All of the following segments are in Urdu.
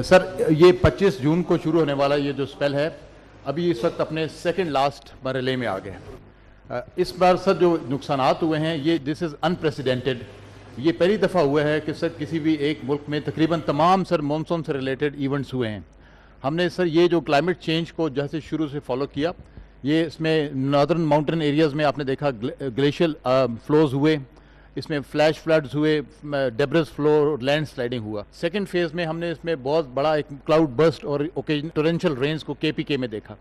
سر یہ 25 جون کو شروع ہونے والا یہ جو سپیل ہے ابھی اس وقت اپنے سیکنڈ لاسٹ مرحلے میں آ گئے ہیں. اس بار سر جو نقصانات ہوئے ہیں یہ دس از انپریسیڈنٹڈ. یہ پہلی دفعہ ہوا ہے کہ سر کسی بھی ایک ملک میں تقریباً تمام سر مونسون سے ریلیٹڈ ایونٹس ہوئے ہیں. ہم نے سر یہ جو کلائمیٹ چینج کو جیسے شروع سے فالو کیا، یہ اس میں ناردرن ماؤنٹین ایریاز میں آپ نے دیکھا گلیشیل فلوز ہوئے، اس میں فلیش فلڈز ہوئے، ڈیبرز فلو، لینڈ سلائڈنگ ہوا. سیکنڈ فیز میں ہم نے اس میں بہت بڑا ایک کلاؤڈ برسٹ اور اوکیجن ٹورینشل رینز کو کے میں دیکھا.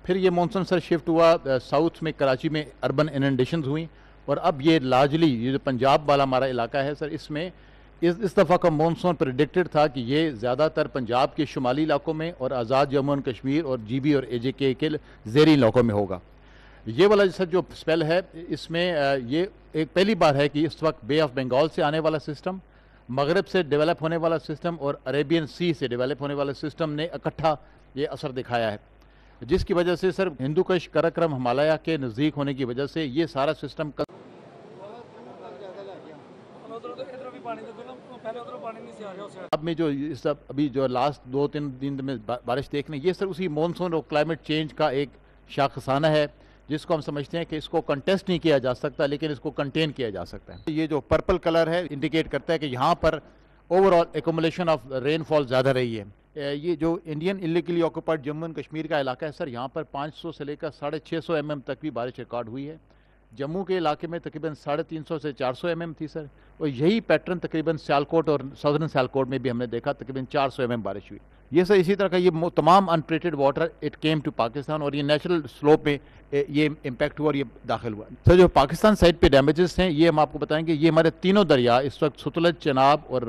پھر یہ مونسون سر شفٹ ہوا ساؤتھ میں، کراچی میں اربن اننڈیشنز ہوئیں، اور اب یہ لارجلی یہ جو پنجاب والا ہمارا علاقہ ہے سر، اس میں اس دفعہ کا مونسون پریڈکٹڈ تھا کہ یہ زیادہ تر پنجاب کے شمالی علاقوں میں اور آزاد جموں اینڈ کشمیر اور جی بی اور اے جے کے زیریں علاقوں میں ہوگا. یہ والا سر جو سپیل ہے اس میں یہ ایک پہلی بار ہے کہ اس وقت بے آف بنگال سے آنے والا سسٹم، مغرب سے ڈیولپ ہونے والا سسٹم اور عربین سی سے ڈیولپ ہونے والا سسٹم نے اکٹھا یہ اثر دکھایا ہے، جس کی وجہ سے سر ہندو کش کراکرم ہمالیہ کے نزدیک ہونے کی وجہ سے یہ سارا سسٹم اب میں جو ابھی جو لاسٹ 2-3 دن میں بارش دیکھنے، یہ سر اسی مونسون اور کلائمیٹ چینج کا ایک شاخسانہ ہے جس کو ہم سمجھتے ہیں کہ اس کو کنٹیسٹ نہیں کیا جا سکتا لیکن اس کو کنٹین کیا جا سکتا ہے. یہ جو پرپل کلر ہے انڈیکیٹ کرتا ہے کہ یہاں پر overall accumulation of rainfall زیادہ رہی ہے. یہ جو Indian illegally occupied Jammu and Kashmir کا علاقہ ہے سر، یہاں پر 500 سے لے کر 650 mm تک بھی بارش ریکارڈ ہوئی ہے. جموں کے علاقے میں تقریباً 350 سے 400 mm تھی سر، اور یہی پیٹرن تقریباً سیالکوٹ اور ساؤدرن سیالکوٹ میں بھی ہم نے دیکھا، تقریباً 400 mm بارش ہوئی. یہ سر اسی طرح کا یہ تمام untreated water it came to Pakistan, اور یہ نیچرل سلوپ میں یہ امپیکٹ ہوا اور یہ داخل ہوا. سر جو پاکستان سائڈ پہ ڈیمیجز ہیں یہ ہم آپ کو بتائیں گے. یہ ہمارے تینوں دریا اس وقت ستلج، چناب اور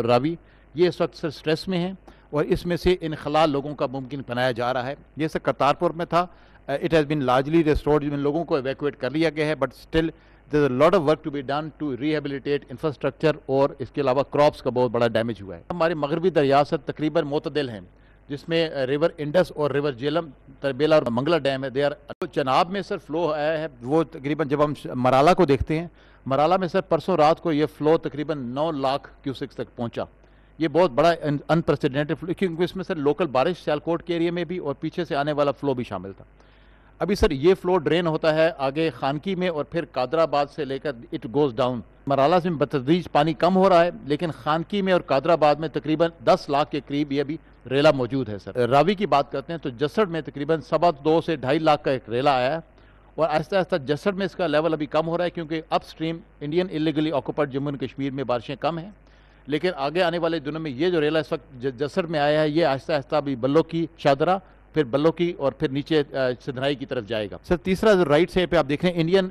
راوی یہ اس وقت سر سٹریس میں ہیں، اور اس میں سے انخلا لوگوں کا ممکن بنایا جا رہا ہے. یہ سر کرتارپور میں تھا، it has been largely restored، جن لوگوں کو ایویکویٹ کر لیا گیا ہے، but still there is a lot of work to be done to rehabilitate infrastructure، اور اس کے علاوہ کراپس کا بہت بڑا ڈیمیج ہوا ہے. ہمارے مغربی دریا سر تقریباً معتدل ہیں، جس میں ریور انڈس اور ریور جیلم، تربیلا اور منگلا ڈیم ہے. چناب میں سر فلو آیا ہے وہ تقریباً جب ہم مرالا کو دیکھتے ہیں، مرالا میں سر پرسوں رات کو یہ فلو تقریباً 9 لاکھ کیوسکس تک پہنچا. یہ بہت بڑا انپریسیڈنٹڈ فلو، کیونکہ اس میں سر لوکل بارش سیالکوٹ کے ایریا میں بھی اور پیچھے سے آنے والا فلو بھی شامل تھا. ابھی سر یہ فلو ڈرین ہوتا ہے آگے خانکی میں اور پھر قادر آباد سے لے کر اٹ گوز ڈاؤن. مرالا سے بتدریج پانی کم ہو رہا ہے، لیکن خانکی میں اور قادر آباد میں تقریباً 10 لاکھ کے قریب یہ بھی ریلا موجود ہے. سر راوی کی بات کرتے ہیں تو جسڑ میں تقریباً 2.25 سے 2.5 لاکھ کا ایک ریلا آیا ہے، اور آہستہ آہستہ جسڑ میں اس کا لیول ابھی کم ہو رہا ہے کیونکہ upstream Indian illegally occupied Jammu and Kashmir میں بارشیں کم ہیں. لیکن آگے آنے والے دنوں میں یہ جو ریلا اس وقت جسڑ میں آیا ہے یہ آہستہ آہستہ ابھی بلو کی شادرہ، پھر بلو کی، اور پھر نیچے سدھرائی کی طرف جائے گا. سر تیسرا جو رائٹ سے پہ آپ دیکھیں انڈین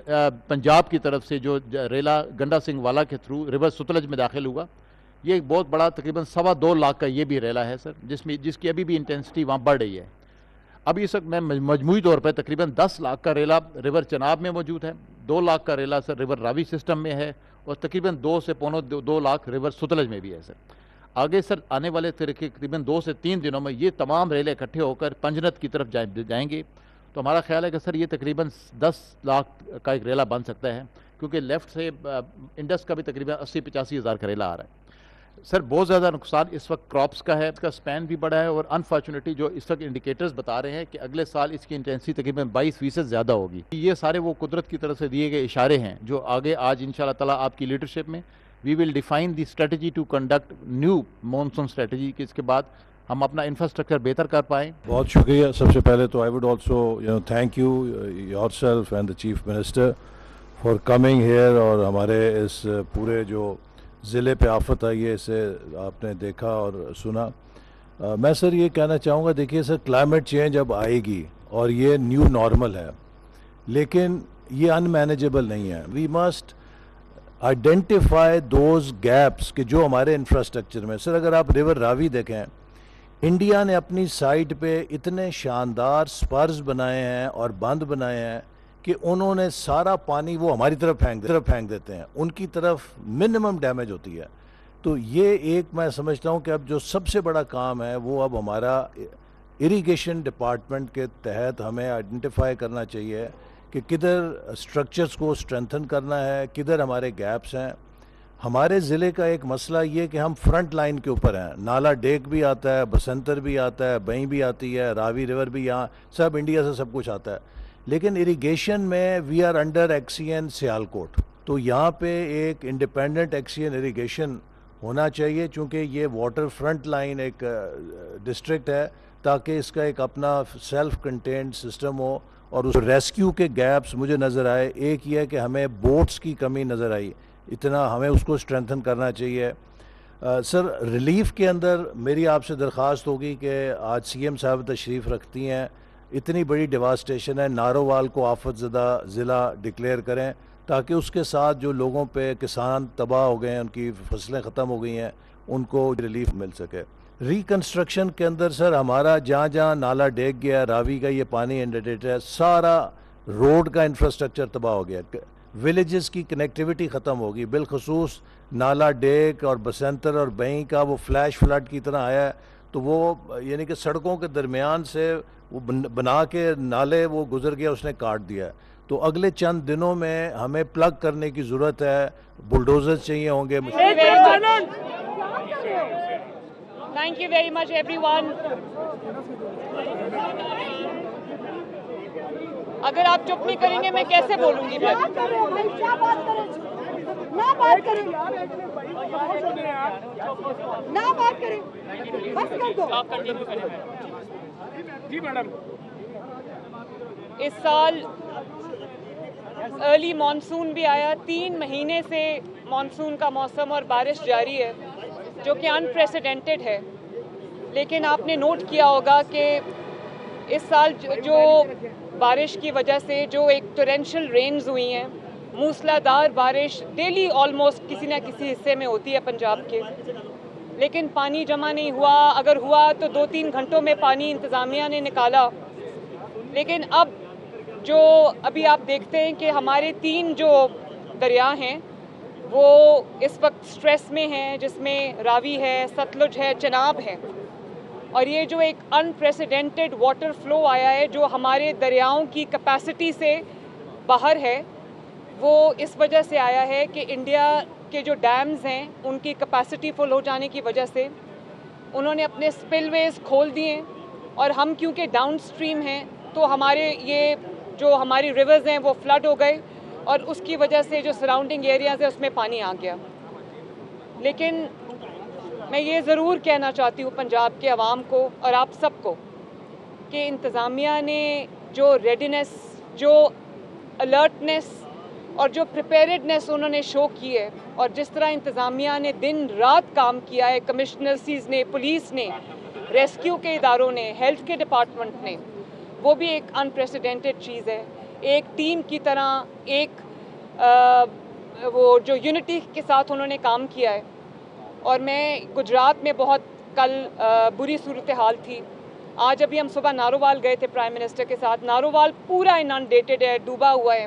پنجاب کی طرف سے جو ریلا گنڈا سنگھ والا کے تھرو ریور ستلج میں داخل ہوا، یہ ایک بہت بڑا تقریباً 2.25 لاکھ کا یہ بھی ریلا ہے سر، جس کی ابھی بھی انٹینسٹی وہاں بڑھ رہی ہے. ابھی اس وقت میں مجموعی طور پہ تقریباً 10 لاکھ کا ریلا ریور چناب میں موجود ہے، 2 لاکھ کا ریلا سر ریور راوی سسٹم میں ہے، اور تقریباً 2 سے 2.25 لاکھ ریور ستلج میں بھی ہے. سر آگے سر آنے والے تقریباً 2 سے 3 دنوں میں یہ تمام ریلے اکٹھے ہو کر پنجنت کی طرف جائیں گے. تو ہمارا خیال ہے کہ سر یہ تقریباً 10 لاکھ کا ایک ریلا بن سکتا ہے، کیونکہ لیفٹ سے انڈس کا بھی تقریباً 80-85 ہزار کا ریلا آ رہا ہے. سر بہت زیادہ نقصان اس وقت کراپس کا ہے، اس کا سپین بھی بڑا ہے، اور انفارچونیٹلی جو اس وقت انڈیکیٹرز بتا رہے ہیں کہ اگلے سال اس کی انٹینسٹی تقریباً 22% زیادہ ہوگی. یہ سارے وہ قدرت کی طرف سے دیے گئے اشارے ہیں جو آگے آج انشاءاللہ تعالیٰ آپ کی لیڈرشپ میں we will define the strategy to conduct new monsoon strategy، کہ اس کے بعد ہم اپنا انفراسٹرکچر بہتر کر پائیں. بہت شکریہ. سب سے پہلے تو I would also thank you yourself and the Chief Minister for coming here، اور ہمارے اس پورے جو ضلع پہ آفت آئی ہے اسے آپ نے دیکھا اور سنا. میں سر یہ کہنا چاہوں گا، دیکھیے سر کلائمیٹ چینج اب آئے گی اور یہ نیو نارمل ہے، لیکن یہ ان مینیجیبل نہیں ہے. We must identify those gaps کہ جو ہمارے انفراسٹرکچر میں. سر اگر آپ ریور راوی دیکھیں، انڈیا نے اپنی سائٹ پہ اتنے شاندار سپرز بنائے ہیں اور بند بنائے ہیں کہ انہوں نے سارا پانی وہ ہماری طرف پھینک دیتے ہیں، ان کی طرف منیمم ڈیمیج ہوتی ہے. تو یہ ایک میں سمجھتا ہوں کہ اب جو سب سے بڑا کام ہے وہ اب ہمارا اریگیشن ڈپارٹمنٹ کے تحت ہمیں آئیڈینٹیفائی کرنا چاہیے کہ کدھر سٹرکچرز کو سٹرینتھن کرنا ہے، کدھر ہمارے گیپس ہیں. ہمارے ضلع کا ایک مسئلہ یہ کہ ہم فرنٹ لائن کے اوپر ہیں. نالا ڈیک بھی آتا ہے, بسنتر بھی آتا ہے, بہیں بھی آتی ہے, راوی ریور بھی, یہاں سب انڈیا سے سب کچھ آتا ہے. لیکن اریگیشن میں we are under XEN Sialkot, تو یہاں پہ ایک انڈیپینڈنٹ ایکسین اریگیشن ہونا چاہیے, چونکہ یہ واٹر فرنٹ لائن ایک ڈسٹرکٹ ہے, تاکہ اس کا ایک اپنا سیلف کنٹینڈ سسٹم ہو. اور اس ریسکیو کے گیپس مجھے نظر آئے. ایک یہ ہے کہ ہمیں بوٹس کی کمی نظر آئی, اتنا ہمیں اس کو اسٹرینتھن کرنا چاہیے. سر ریلیف کے اندر میری آپ سے درخواست ہوگی کہ آج سی ایم صاحب تشریف رکھتی ہیں, اتنی بڑی ڈیواسٹیشن ہے, نارووال کو آفت زدہ ضلع ڈکلیئر کریں, تاکہ اس کے ساتھ جو لوگوں پہ کسان تباہ ہو گئے ہیں, ان کی فصلیں ختم ہو گئی ہیں, ان کو ریلیف مل سکے. ریکنسٹرکشن کے اندر سر ہمارا جہاں جہاں نالا ڈیگ گیا, راوی کا یہ پانی انڈیٹیٹ ہے, سارا روڈ کا انفراسٹرکچر تباہ ہو گیا, ولیجز کی کنیکٹیوٹی ختم ہوگی. بالخصوص نالا ڈیک اور بسنتر اور بہیں کا وہ فلیش فلڈ کی طرح آیا ہے, تو وہ یعنی کہ سڑکوں کے درمیان سے وہ بنا کے نالے وہ گزر گیا, اس نے کاٹ دیا ہے. تو اگلے چند دنوں میں ہمیں پلگ کرنے کی ضرورت ہے, بلڈوزر چاہیے ہوں گے. Thank you very much everyone. اگر آپ چپ نہیں کریں گے میں کیسے بولوں گی؟ اس سال ارلی مانسون بھی آیا, 3 مہینے سے مانسون کا موسم اور بارش جاری ہے, جو کہ انپریسیڈنٹڈ ہے. لیکن آپ نے نوٹ کیا ہوگا کہ اس سال جو بارش کی وجہ سے جو ایک ٹورینشل رینز ہوئی ہیں, موسلادھار بارش ڈیلی آلموسٹ کسی نہ کسی حصے میں ہوتی ہے پنجاب کے, لیکن پانی جمع نہیں ہوا. اگر ہوا تو 2-3 گھنٹوں میں پانی انتظامیہ نے نکالا. لیکن اب جو ابھی آپ دیکھتے ہیں کہ ہمارے 3 جو دریا ہیں وہ اس وقت سٹریس میں ہیں, جس میں راوی ہے, ستلج ہے, چناب ہے. اور یہ جو ایک انپریسیڈنٹڈ واٹر فلو آیا ہے, جو ہمارے دریاؤں کی کیپیسٹی سے باہر ہے, وہ اس وجہ سے آیا ہے کہ انڈیا کے جو ڈیمز ہیں ان کی کیپیسٹی فل ہو جانے کی وجہ سے انہوں نے اپنے سپل ویز کھول دیے, اور ہم کیونکہ ڈاؤن سٹریم ہیں تو ہمارے یہ جو ہماری ریورز ہیں وہ فلڈ ہو گئے, اور اس کی وجہ سے جو سراؤنڈنگ ایریاز ہیں اس میں پانی آ گیا. لیکن میں یہ ضرور کہنا چاہتی ہوں پنجاب کے عوام کو اور آپ سب کو کہ انتظامیہ نے جو ریڈینس, جو الرٹنس اور جو پریپیرڈنس انہوں نے شو کی ہے, اور جس طرح انتظامیہ نے دن رات کام کیا ہے, کمشنرسیز نے, پولیس نے, ریسکیو کے اداروں نے, ہیلتھ کے ڈپارٹمنٹ نے, وہ بھی ایک انپریسیڈنٹڈ چیز ہے. ایک ٹیم کی طرح ایک وہ جو یونٹی کے ساتھ انہوں نے کام کیا ہے. اور میں گجرات میں بہت کل بری صورتحال تھی. آج ابھی ہم صبح نارووال گئے تھے پرائم منسٹر کے ساتھ. نارووال پورا انانڈیٹڈ ہے, ڈوبا ہوا ہے.